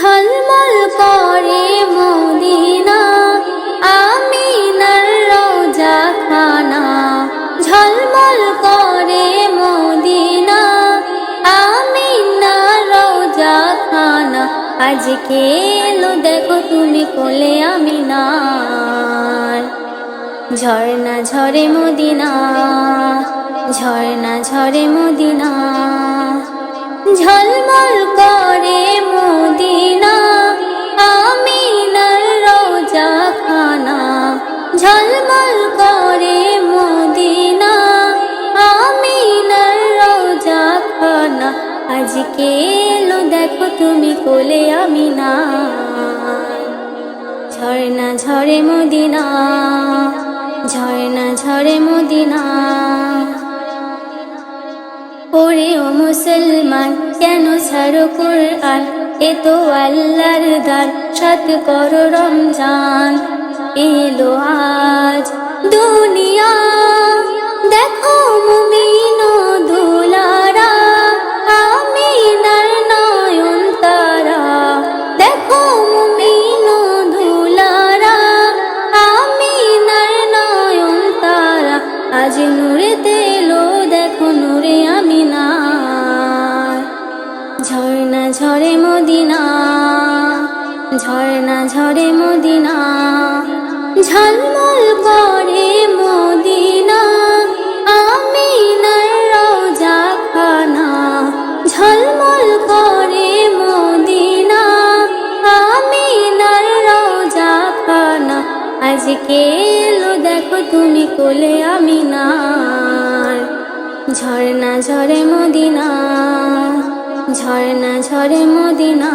ঝলমল করে মদিনা আমিনার রওজা খানা। ঝলমল করে মদিনা আমিনার রওজা খানা। আজকে এলো দেখো তুমি কোলে আমিনার। ঝর্ণা ঝরে মদিনা, ঝর্ণা ঝরে মদিনা। ঝলমল করে মদিনা আমিনার রওজা খানা। ঝলমল করে মদিনা আমিনার রওজা খানা। আজকে এলো দেখো তুমি কোলে আমিনার। ঝর্ণা ঝরে মদিনা, ঝর্ণা ঝরে মদিনা। ওরে ও মুসলমান কেন ছাড়ো কুরআন, এ তো আল্লাহর দান, সাত করো রমজান। এলো আজ দুনিয়া দেখো মুমিন ও দুলারা, আমিনার নয়ন তারা। দেখো মুমিন ও দুলারা, আমিনার নয়ন তারা। আজ নূরেতে এলো দেখো নূরে আমিনার। ঝর্ণা ঝরে মদিনা, ঝর্ণা ঝরে মদিনা। ঝলমল করে মদিনা আমিনার রওজা খানা। ঝলমল করে মদিনা আমিনার রওজা খানা। আজকে এলো দেখো তুমি কোলে আমিনার। ঝর্ণা ঝরে মদিনা, ঝর্ণা ঝরে মদিনা।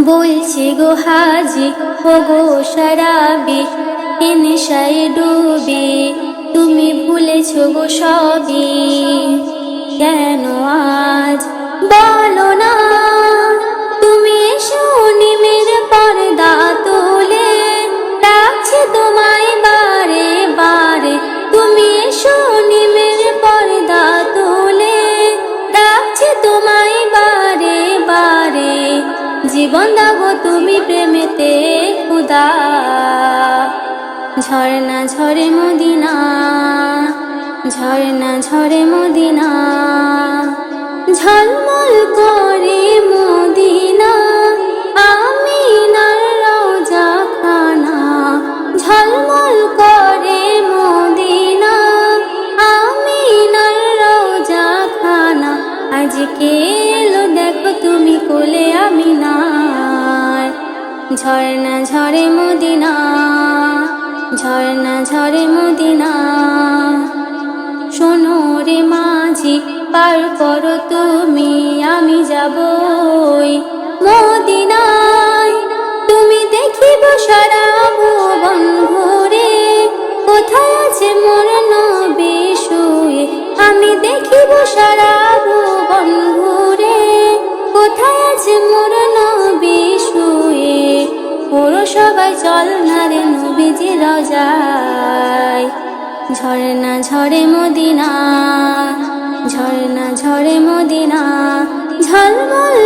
বলছি গো হাজি ও গো শরাবি, এ নেশায় ডুবে তুমি ভুলেছো গো সবই। কেন আজ বলো না তুমি এসো নিমের পর্দা তুলে। ডাকছে তোমায় বারে বারে, তুমি এসো নিমের পর্দা তুলে। ডাকছে তোমায় বারে বারে, জীবন দাও তুমি প্রেমেতে খুদা। ঝর্ণা ঝরে মদিনা, ঝর্ণা ঝরে মদিনা। ঝলমল করে মদিনা আমিনার রওজা খানা। ঝলমল করে মদিনা আমিনার রওজা খানা। আজকে এলো দেখো তুমি কোলে আমিনার। ঝর্ণা ঝরে মদিনা, ঝর্ণা ঝরে মদিনা। শোনো রে মাঝি পার করো তুমি, আমি যাবই মদিনায়। তুমি দেখিব সারা ভুবন ঘুরে, কোথায় আছে মোর নবী শুয়ে। আমি দেখিব সারা ভুবন ঘুরে, কোথায় আছে মোর নবী শুয়ে। ওরো সবাই চল না রে নবীজি রওজায়। ঝর্ণা ঝরে মদিনা, ঝর্ণা ঝরে মদিনা। ঝলমল